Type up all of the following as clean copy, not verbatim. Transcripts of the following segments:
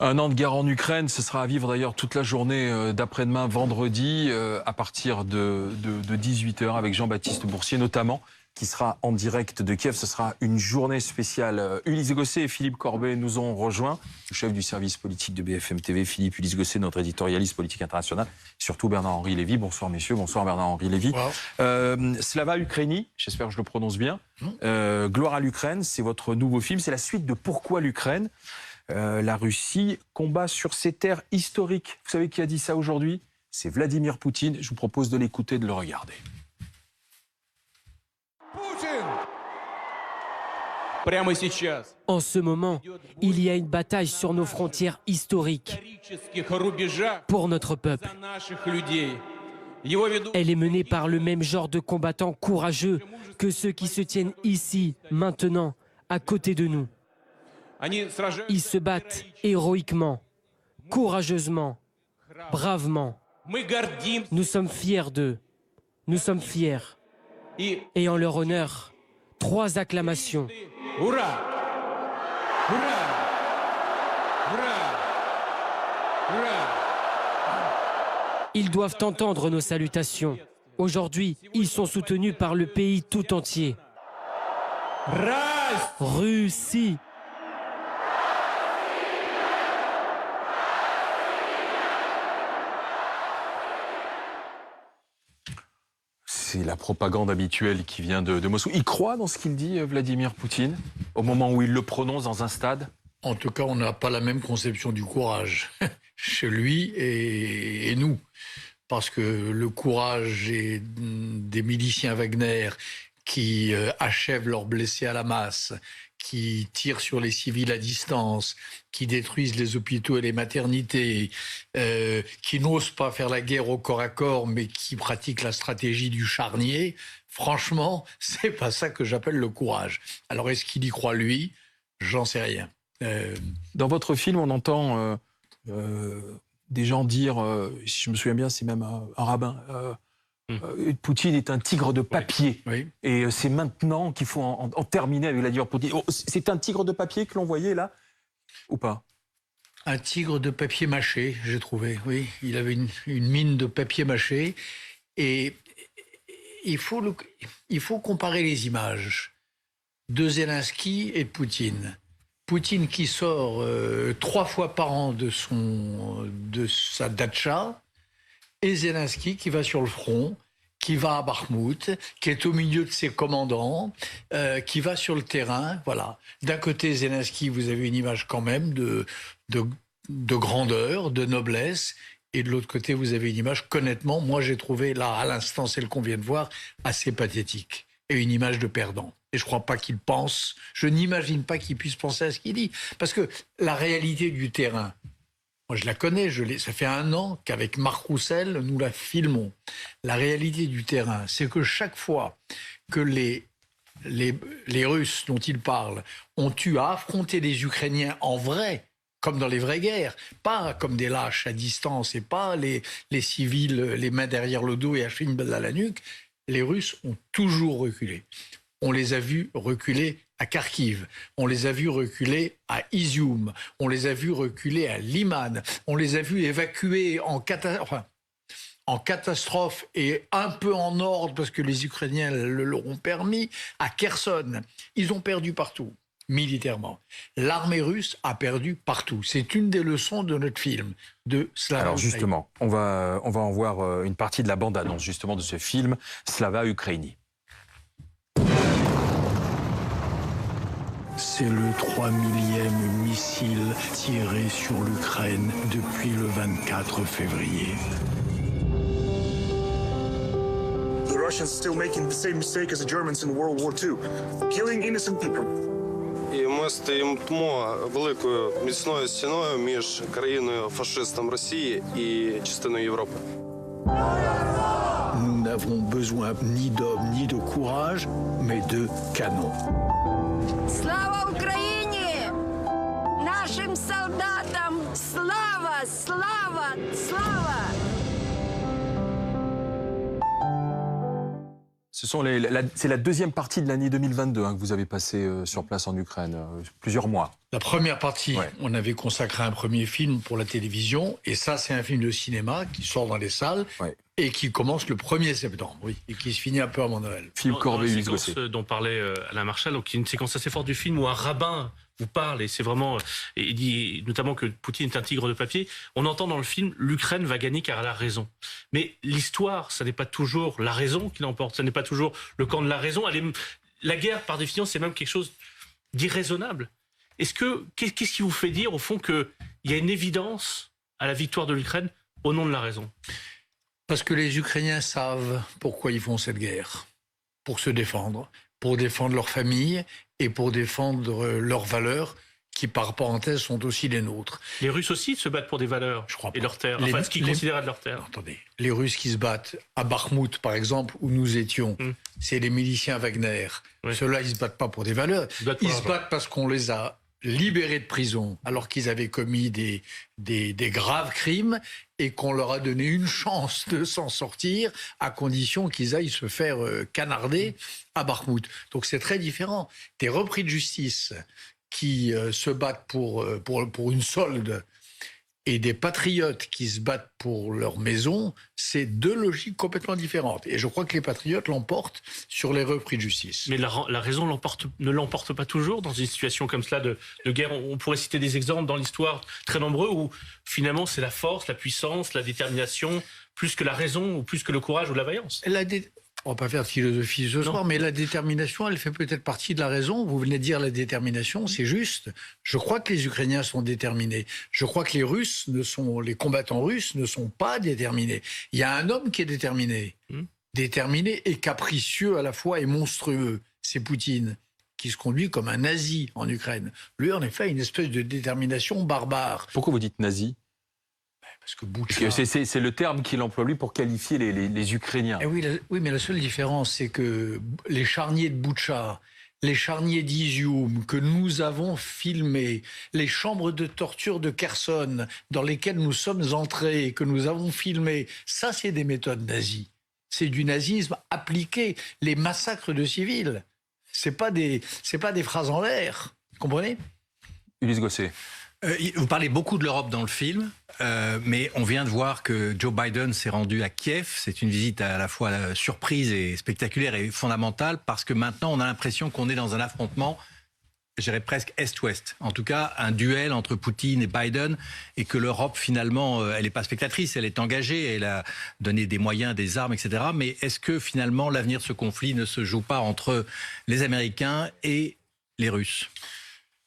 Un an de guerre en Ukraine, ce sera à vivre d'ailleurs toute la journée d'après-demain, vendredi, à partir de 18 h avec Jean-Baptiste Boursier notamment, qui sera en direct de Kiev. Ce sera une journée spéciale. Ulysse Gosset et Philippe Corbet nous ont rejoints, le chef du service politique de BFM TV, Philippe Ulysse Gosset, notre éditorialiste politique international, surtout Bernard-Henri Lévy. Bonsoir messieurs, bonsoir Bernard-Henri Lévy. Slava Ukraini, j'espère que je le prononce bien. Gloire à l'Ukraine, c'est votre nouveau film, c'est la suite de Pourquoi l'Ukraine. La Russie combat sur ses terres historiques. Vous savez qui a dit ça aujourd'hui? C'est Vladimir Poutine. Je vous propose de l'écouter, de le regarder. En ce moment, il y a une bataille sur nos frontières historiques pour notre peuple. Elle est menée par le même genre de combattants courageux que ceux qui se tiennent ici, maintenant, à côté de nous. Ils se battent héroïquement, courageusement, bravement. Nous sommes fiers d'eux. Nous sommes fiers. Et en leur honneur, 3 acclamations. Ils doivent entendre nos salutations. Aujourd'hui, ils sont soutenus par le pays tout entier. Russie. C'est la propagande habituelle qui vient de Moscou. Il croit dans ce qu'il dit, Vladimir Poutine, au moment où il le prononce dans un stade? En tout cas, on n'a pas la même conception du courage chez lui et nous. Parce que le courage des miliciens Wagner qui achèvent leurs blessés à la masse, qui tirent sur les civils à distance, qui détruisent les hôpitaux et les maternités, qui n'osent pas faire la guerre au corps à corps, mais qui pratiquent la stratégie du charnier, franchement, c'est pas ça que j'appelle le courage. Alors, est-ce qu'il y croit, lui? J'en sais rien. Dans votre film, on entend des gens dire, si je me souviens bien, c'est même un rabbin, Poutine est un tigre de papier. Oui. Et c'est maintenant qu'il faut en terminer avec Vladimir Poutine. Oh, c'est un tigre de papier que l'on voyait là, ou pas? Un tigre de papier mâché, j'ai trouvé, oui. Il avait une mine de papier mâché. Et il faut comparer les images de Zelensky et de Poutine. Poutine qui sort 3 fois par an de sa datcha, et Zelensky qui va sur le front, qui va à Bakhmout, qui est au milieu de ses commandants, qui va sur le terrain. Voilà. D'un côté, Zelensky, vous avez une image quand même de grandeur, de noblesse. Et de l'autre côté, vous avez une image qu'honnêtement, moi j'ai trouvé, là, à l'instant, celle qu'on vient de voir, assez pathétique. Et une image de perdant. Et je ne crois pas qu'il pense, je n'imagine pas qu'il puisse penser à ce qu'il dit. Parce que la réalité du terrain, moi, je la connais, ça fait 1 an qu'avec Marc Roussel, nous la filmons. La réalité du terrain, c'est que chaque fois que les Russes dont il parle ont eu à affronter les Ukrainiens en vrai, comme dans les vraies guerres, pas comme des lâches à distance et pas les civils, les mains derrière le dos et acheter une balle à la nuque, les Russes ont toujours reculé. On les a vus reculer à Kharkiv, on les a vus reculer à Izium, on les a vus reculer à Liman, on les a vus évacuer en catastrophe et un peu en ordre parce que les Ukrainiens le leur ont permis, à Kherson. Ils ont perdu partout, militairement. L'armée russe a perdu partout. C'est une des leçons de notre film, de Slava. Alors justement, on va en voir une partie de la bande-annonce justement de ce film, Slava Ukraini. C'est le 3000e missile tiré sur l'Ukraine depuis le 24 février. The Russians still making the same mistake as the Germans in World War II, killing innocent people. І ми стоїмо великою міцною стіною між країною-фашистом Росії і частиною Європи. Nous n'avons besoin ni d'hommes ni de courage, mais de canons. Слава Україні! Нашим солдатам слава, слава, слава! C'est la deuxième partie de l'année 2022 que vous avez passé sur place en Ukraine, plusieurs mois. La première partie, Ouais. on avait consacré un premier film pour la télévision, et ça, c'est un film de cinéma qui sort dans les salles Ouais. et qui commence le 1er septembre, oui, et qui se finit un peu avant Noël. Philippe Dans Corbet, la Ulysse séquence Gosset. dont parlait Alain Marchal, donc qui est une séquence assez forte du film où un rabbin vous parle, et c'est vraiment, et il dit notamment que Poutine est un tigre de papier. On entend dans le film, l'Ukraine va gagner car elle a raison. Mais l'histoire, ça n'est pas toujours la raison qui l'emporte, ça n'est pas toujours le camp de la raison. La guerre, par définition, c'est même quelque chose d'irraisonnable. Qu'est-ce qui vous fait dire, au fond, qu'il y a une évidence à la victoire de l'Ukraine au nom de la raison? Parce que les Ukrainiens savent pourquoi ils font cette guerre. Pour se défendre, pour défendre leur famille et pour défendre leurs valeurs, qui par parenthèse sont aussi les nôtres. Les Russes aussi se battent pour des valeurs Je crois et pas. leurs terres, Les- enfin ce qu'ils les- considèrent de leurs terres. Attendez, les Russes qui se battent à Bakhmout, par exemple, où nous étions, c'est les miliciens Wagner. Oui. Ceux-là, ils se battent pas pour des valeurs. Ils se battent pour Ils se l'argent. battent parce qu'on les a libérés de prison alors qu'ils avaient commis des graves crimes et qu'on leur a donné une chance de s'en sortir à condition qu'ils aillent se faire canarder à Bakhmout. Donc c'est très différent. Des repris de justice qui se battent pour une solde et des patriotes qui se battent pour leur maison, c'est deux logiques complètement différentes. Et je crois que les patriotes l'emportent sur les repris de justice. Mais la raison ne l'emporte pas toujours dans une situation comme cela de guerre. On pourrait citer des exemples dans l'histoire très nombreux où finalement c'est la force, la puissance, la détermination, plus que la raison ou plus que le courage ou la vaillance. On va pas faire de philosophie ce Non. soir, mais la détermination, elle fait peut-être partie de la raison. Vous venez de dire la détermination, c'est juste. Je crois que les Ukrainiens sont déterminés. Je crois que les combattants russes ne sont pas déterminés. Il y a un homme qui est déterminé. Déterminé et capricieux à la fois et monstrueux. C'est Poutine, qui se conduit comme un nazi en Ukraine. Lui, en effet, a une espèce de détermination barbare. Pourquoi vous dites nazi? Parce que Parce Boutcha... que c'est le terme qu'il emploie lui pour qualifier les Ukrainiens. Eh oui, oui, mais la seule différence, c'est que les charniers de Boutcha, les charniers d'Izium que nous avons filmés, les chambres de torture de Kherson dans lesquelles nous sommes entrés, que nous avons filmés, ça, c'est des méthodes nazies. C'est du nazisme appliqué. Les massacres de civils, c'est pas des phrases en l'air. Vous comprenez? Ulysse Gosset. Vous parlez beaucoup de l'Europe dans le film, mais on vient de voir que Joe Biden s'est rendu à Kiev. C'est une visite à la fois surprise et spectaculaire et fondamentale parce que maintenant on a l'impression qu'on est dans un affrontement, je dirais presque Est-Ouest. En tout cas, un duel entre Poutine et Biden et que l'Europe finalement, elle n'est pas spectatrice, elle est engagée, elle a donné des moyens, des armes, etc. Mais est-ce que finalement l'avenir de ce conflit ne se joue pas entre les Américains et les Russes ?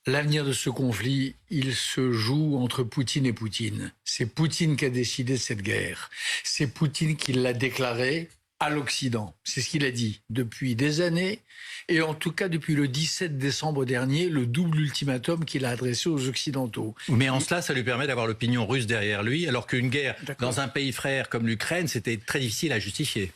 L'avenir de ce conflit, il se joue entre Poutine et Poutine. C'est Poutine qui a décidé de cette guerre. C'est Poutine qui l'a déclarée à l'Occident. C'est ce qu'il a dit depuis des années, et en tout cas depuis le 17 décembre dernier, le double ultimatum qu'il a adressé aux Occidentaux. Mais en cela, ça lui permet d'avoir l'opinion russe derrière lui, alors qu'une guerre D'accord. dans un pays frère comme l'Ukraine, c'était très difficile à justifier.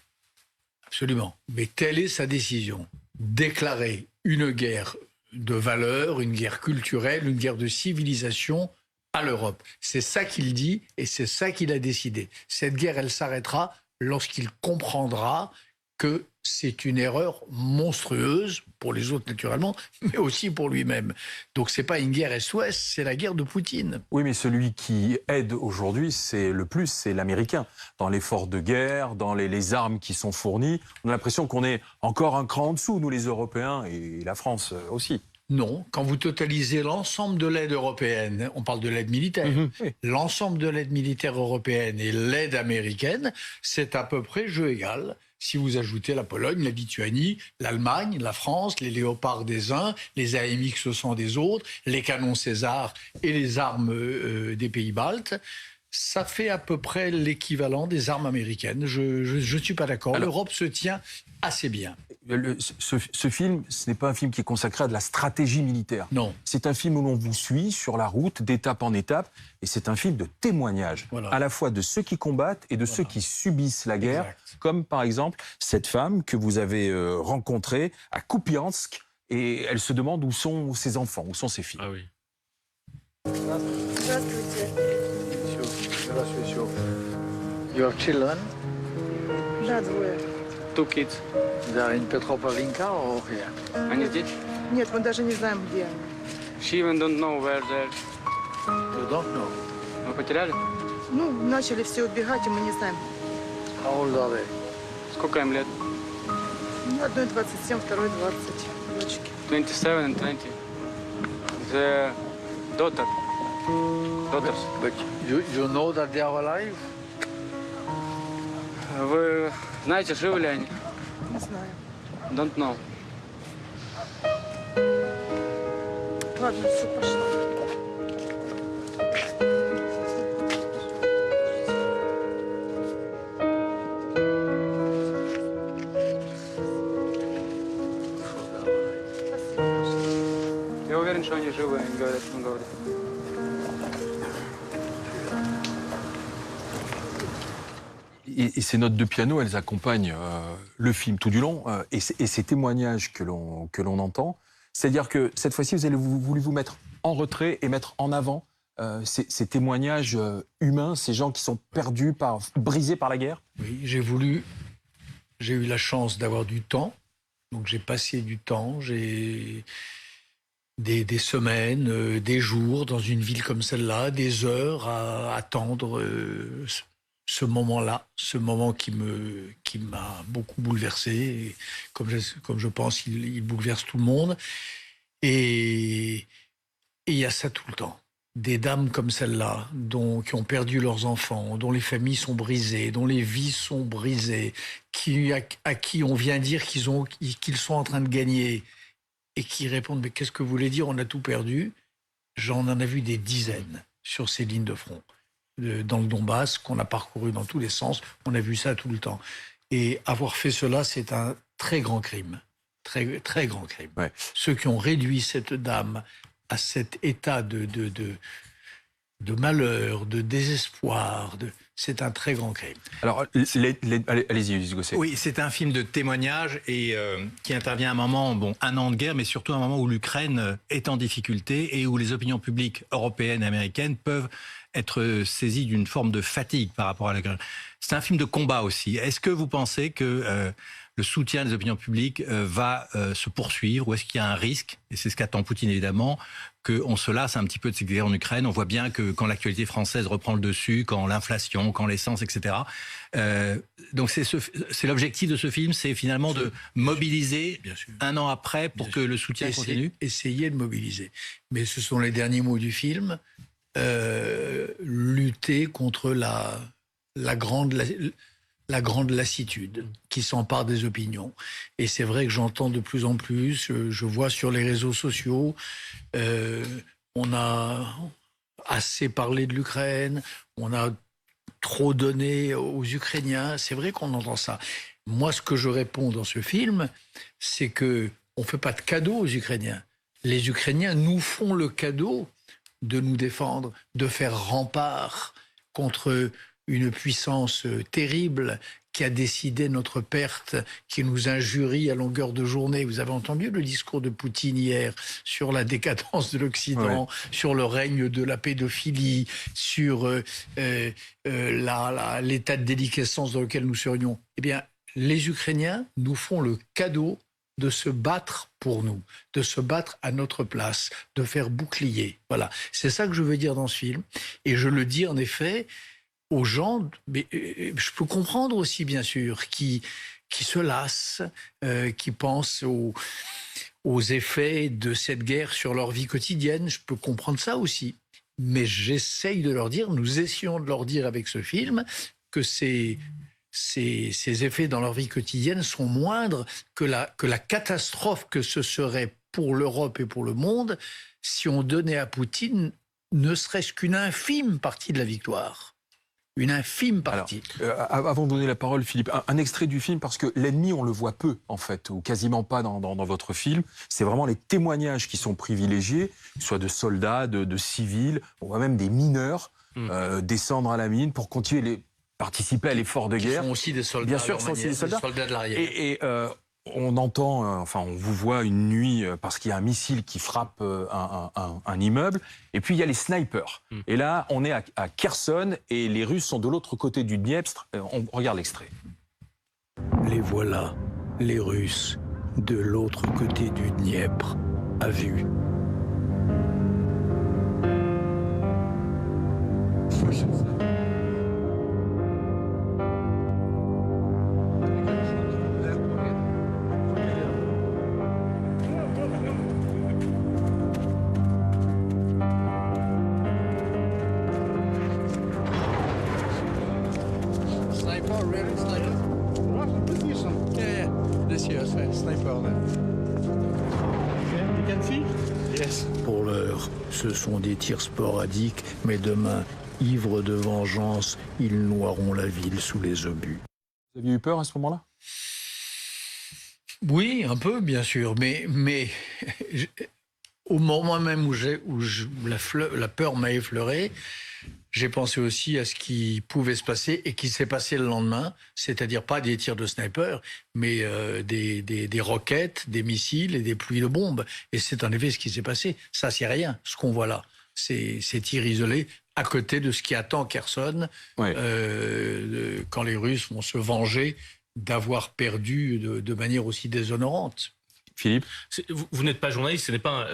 Absolument. Mais telle est sa décision. Déclarer une guerre de valeurs, une guerre culturelle, une guerre de civilisation à l'Europe. C'est ça qu'il dit et c'est ça qu'il a décidé. Cette guerre, elle s'arrêtera lorsqu'il comprendra que c'est une erreur monstrueuse, pour les autres naturellement, mais aussi pour lui-même. Donc c'est pas une guerre Est-Ouest, c'est la guerre de Poutine. Oui, mais celui qui aide aujourd'hui, c'est l'Américain. Dans l'effort de guerre, dans les armes qui sont fournies, on a l'impression qu'on est encore un cran en dessous, nous les Européens, et la France aussi. Non, quand vous totalisez l'ensemble de l'aide européenne, on parle de l'aide militaire, l'ensemble de l'aide militaire européenne et l'aide américaine, c'est à peu près jeu égal. Si vous ajoutez la Pologne, la Lituanie, l'Allemagne, la France, les léopards des uns, les AMX-100 des autres, les canons César et les armes des pays baltes, ça fait à peu près l'équivalent des armes américaines. Je ne suis pas d'accord. Alors- L'Europe se tient assez bien. Ce film, ce n'est pas un film qui est consacré à de la stratégie militaire. Non. C'est un film où l'on vous suit sur la route, d'étape en étape, et c'est un film de témoignage, Voilà. à la fois de ceux qui combattent et de ceux qui subissent la guerre, Exact. comme par exemple cette femme que vous avez rencontrée à Kupiansk, et elle se demande où sont ses enfants, où sont ses filles. Ah oui. Your children, Да, двое. Two kids. they're in Petropavlinka or here? Они здесь? Нет, мы даже не знаем, где они. She even don't know where they're. You don't know. Мы потеряли? Ну, начали все убегать, и мы не знаем. How old are they? Сколько им лет? Ну, одной 27, второй 20. Дочки. 27 and 20. The daughter. Daughters. But you know that they are alive? Вы знаете, живы ли они? Не знаю. Don't know. Ладно, все, пошла. Я уверен, что они живы, они говорят, что он говорит. Et ces notes de piano, elles accompagnent le film tout du long. Et ces témoignages que l'on entend, c'est-à-dire que cette fois-ci, vous avez voulu vous mettre en retrait et mettre en avant ces témoignages humains, ces gens qui sont perdus, brisés par la guerre. Oui, j'ai eu la chance d'avoir du temps. Donc j'ai passé du temps, j'ai des semaines, des jours dans une ville comme celle-là, des heures à attendre ce moment-là, ce moment qui m'a beaucoup bouleversé, et comme je pense il bouleverse tout le monde. Et il y a ça tout le temps. Des dames comme celle-là, qui ont perdu leurs enfants, dont les familles sont brisées, dont les vies sont brisées, à qui on vient dire qu'ils sont en train de gagner, et qui répondent « Mais qu'est-ce que vous voulez dire? On a tout perdu ?» J'en ai vu des dizaines sur ces lignes de front. Dans le Donbass, qu'on a parcouru dans tous les sens, on a vu ça tout le temps. Et avoir fait cela, c'est un très grand crime. Très, très grand crime. Ouais. Ceux qui ont réduit cette dame à cet état de malheur, de désespoir, c'est un très grand crime. Alors, allez-y, Ulysse Gosset. Oui, c'est un film de témoignage et qui intervient à un moment, un an de guerre, mais surtout à un moment où l'Ukraine est en difficulté et où les opinions publiques européennes et américaines peuvent être saisies d'une forme de fatigue par rapport à la guerre. C'est un film de combat aussi. Est-ce que vous pensez que le soutien des opinions publiques va se poursuivre, ou est-ce qu'il y a un risque, et c'est ce qu'attend Poutine évidemment, qu'on se lasse un petit peu de cette guerre en Ukraine? On voit bien que quand l'actualité française reprend le dessus, quand l'inflation, quand l'essence, etc. Donc c'est l'objectif de ce film, c'est finalement de mobiliser un an après pour que le soutien continue. Essayer de mobiliser. Mais ce sont les derniers mots du film. Lutter contre la grande lassitude qui s'empare des opinions. Et c'est vrai que j'entends de plus en plus, je vois sur les réseaux sociaux, on a assez parlé de l'Ukraine, on a trop donné aux Ukrainiens. C'est vrai qu'on entend ça. Moi, ce que je réponds dans ce film, c'est qu'on ne fait pas de cadeau aux Ukrainiens. Les Ukrainiens nous font le cadeau de nous défendre, de faire rempart contre une puissance terrible qui a décidé notre perte, qui nous injurie à longueur de journée. Vous avez entendu le discours de Poutine hier sur la décadence de l'Occident, sur le règne de la pédophilie, sur l'état de déliquescence dans lequel nous serions. Eh bien, les Ukrainiens nous font le cadeau de se battre pour nous, de se battre à notre place, de faire bouclier. Voilà, c'est ça que je veux dire dans ce film. Et je le dis en effet aux gens, mais je peux comprendre aussi bien sûr, qui se lassent, qui pensent aux effets de cette guerre sur leur vie quotidienne. Je peux comprendre ça aussi. Mais j'essaye de leur dire, nous essayons de leur dire avec ce film que ces effets dans leur vie quotidienne sont moindres que la catastrophe que ce serait pour l'Europe et pour le monde si on donnait à Poutine ne serait-ce qu'une infime partie de la victoire. Une infime partie. Alors, avant de donner la parole, Philippe, un extrait du film, parce que l'ennemi, on le voit peu, en fait, ou quasiment pas dans votre film. C'est vraiment les témoignages qui sont privilégiés, soit de soldats, de civils, on voit même des mineurs descendre à la mine pour continuer participer à l'effort de guerre. Ils sont aussi des soldats. Bien sûr, sont aussi des soldats. De l'arrière. Et on entend, on vous voit une nuit parce qu'il y a un missile qui frappe un immeuble. Et puis il y a les snipers. Et là, on est à Kherson et les Russes sont de l'autre côté du Dniepr. On regarde l'extrait. Les voilà, les Russes, de l'autre côté du Dniepr, à vue. Sniper, really? Sniper? Russian position. Yeah, this year, sniper. Okay, you can see? Yes. Pour l'heure, ce sont des tirs sporadiques, mais demain, ivres de vengeance, ils noieront la ville sous les obus. Vous aviez eu peur à ce moment-là? Oui, un peu, bien sûr, mais au moment même où la peur m'a effleuré, j'ai pensé aussi à ce qui pouvait se passer et qui s'est passé le lendemain, c'est-à-dire pas des tirs de sniper, mais des roquettes, des missiles et des pluies de bombes. Et c'est en effet ce qui s'est passé. Ça, c'est rien, ce qu'on voit là. C'est tirs isolés à côté de ce qui attend Kherson, Ouais. quand les Russes vont se venger d'avoir perdu de manière aussi déshonorante. Philippe? Vous n'êtes pas journaliste, ce n'est pas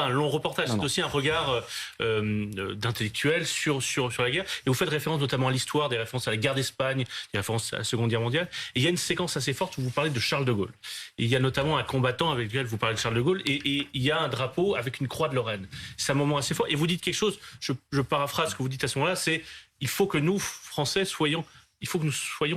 un long reportage, c'est aussi un regard d'intellectuel sur la guerre. Et vous faites référence notamment à l'histoire, des références à la guerre d'Espagne, des références à la Seconde Guerre mondiale. Et il y a une séquence assez forte où vous parlez de Charles de Gaulle. Et il y a notamment un combattant avec lequel vous parlez de Charles de Gaulle, et il y a un drapeau avec une croix de Lorraine. C'est un moment assez fort. Et vous dites quelque chose, je paraphrase ce que vous dites à ce moment-là, c'est il faut que nous, Français, soyons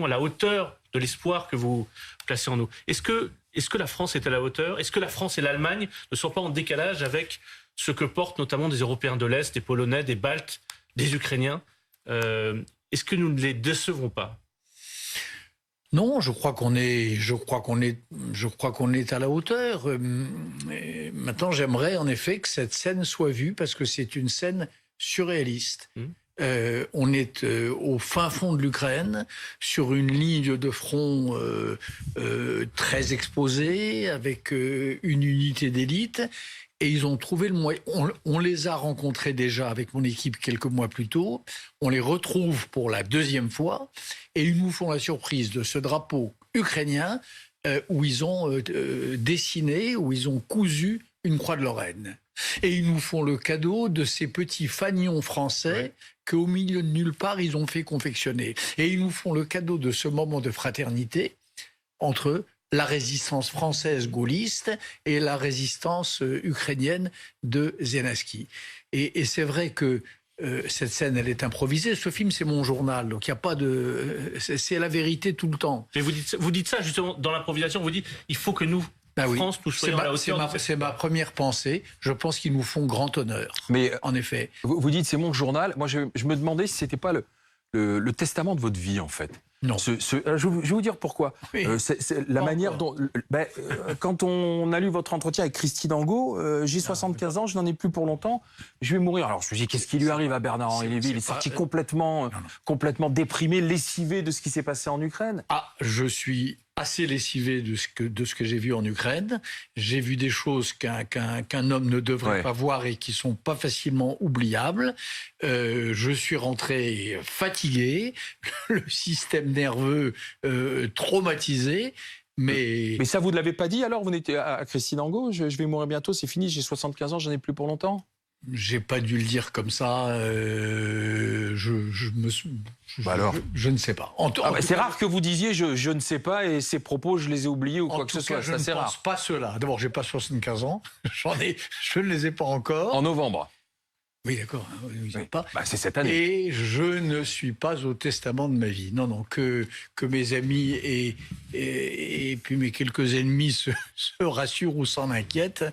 à la hauteur de l'espoir que vous placez en nous. Est-ce que la France est à la hauteur? Est-ce que la France et l'Allemagne ne sont pas en décalage avec ce que portent notamment des Européens de l'Est, des Polonais, des Baltes, des Ukrainiens? Est-ce que nous ne les décevons pas? Non, je crois qu'on est à la hauteur. Maintenant, j'aimerais en effet que cette scène soit vue parce que c'est une scène surréaliste. On est au fin fond de l'Ukraine, sur une ligne de front très exposée, avec une unité d'élite. Et ils ont trouvé le moyen. On les a rencontrés déjà avec mon équipe quelques mois plus tôt. On les retrouve pour la deuxième fois. Et ils nous font la surprise de ce drapeau ukrainien où ils ont dessiné, où ils ont cousu une croix de Lorraine. Et ils nous font le cadeau de ces petits fanions français qu'au milieu de nulle part, ils ont fait confectionner. Et ils nous font le cadeau de ce moment de fraternité entre la résistance française gaulliste et la résistance ukrainienne de Zelensky. Et c'est vrai que cette scène, elle est improvisée. Ce film, c'est mon journal, donc il n'y a pas de... C'est la vérité tout le temps. Mais vous dites ça justement dans l'improvisation, vous dites il faut que nous, France, nous soyons à la hauteur. C'est ma première pensée. Je pense qu'ils nous font grand honneur. Mais en effet. Vous dites c'est mon journal. Moi, je me demandais si c'était pas le testament de votre vie, en fait. Non. Je vais vous dire pourquoi. Oui. C'est la manière dont... quand on a lu votre entretien avec Christine Angot, j'ai 75 ans, je n'en ai plus pour longtemps, je vais mourir. Alors je me dis, qu'est-ce qui lui arrive à Bernard-Henri Lévy? Il est sorti complètement déprimé, lessivé de ce qui s'est passé en Ukraine. Ah, je suis assez lessivé de ce que j'ai vu en Ukraine. J'ai vu des choses qu'un homme ne devrait pas voir et qui sont pas facilement oubliables. Je suis rentré fatigué, le système nerveux traumatisé. Mais ça, vous ne l'avez pas dit alors? Vous n'étiez à Christine Angot, je vais mourir bientôt, c'est fini, j'ai 75 ans, j'en ai plus pour longtemps? J'ai pas dû le dire comme ça. Je ne sais pas. C'est rare que vous disiez je ne sais pas et ces propos je les ai oubliés ou quoi que ce soit. Je ne pense pas cela. D'abord, j'ai pas 75 ans. Je ne les ai pas encore. En novembre. Oui, d'accord. C'est cette année. Et je ne suis pas au testament de ma vie. Non, que mes amis et puis mes quelques ennemis se rassurent ou s'en inquiètent.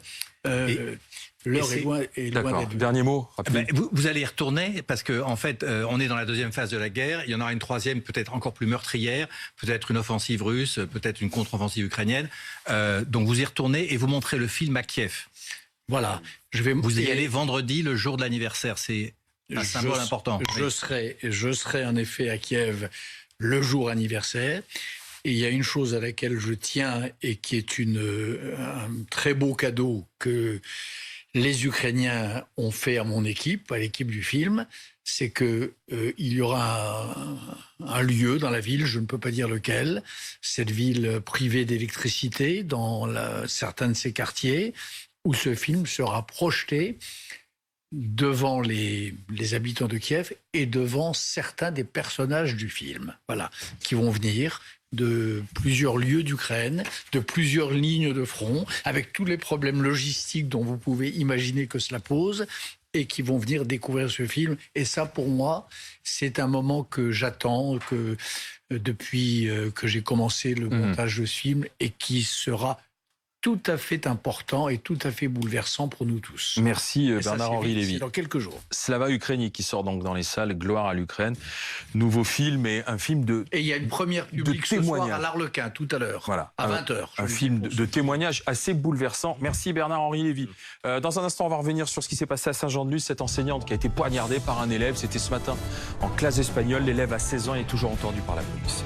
L'heure est loin d'être... Dernier mot, rapide. Vous allez y retourner parce que en fait, on est dans la deuxième phase de la guerre. Il y en aura une troisième, peut-être encore plus meurtrière, peut-être une offensive russe, peut-être une contre-offensive ukrainienne. Donc vous y retournez et vous montrez le film à Kiev. Voilà. Vous y allez vendredi, le jour de l'anniversaire. C'est un symbole important. Je serai en effet à Kiev le jour anniversaire. Et il y a une chose à laquelle je tiens et qui est un très beau cadeau que les Ukrainiens ont fait à mon équipe, à l'équipe du film, c'est que il y aura un lieu dans la ville, je ne peux pas dire lequel, cette ville privée d'électricité dans certains de ses quartiers, où ce film sera projeté devant les habitants de Kiev et devant certains des personnages du film, voilà, qui vont venir de plusieurs lieux d'Ukraine, de plusieurs lignes de front, avec tous les problèmes logistiques dont vous pouvez imaginer que cela pose, et qui vont venir découvrir ce film. Et ça, pour moi, c'est un moment que j'attends, que depuis que j'ai commencé le montage de ce film, et qui sera tout à fait important et tout à fait bouleversant pour nous tous. Merci Bernard-Henri Lévy. C'est dans quelques jours. Slava Ukraini qui sort donc dans les salles, Gloire à l'Ukraine. Nouveau film et un film de Et il y a une première publique ce soir à l'Arlequin, tout à l'heure, voilà, à 20h. Un film de témoignage assez bouleversant. Merci Bernard-Henri Lévy. Dans un instant, on va revenir sur ce qui s'est passé à Saint-Jean-de-Luz, cette enseignante qui a été poignardée par un élève. C'était ce matin en classe d'espagnol. L'élève a 16 ans et est toujours entendu par la police.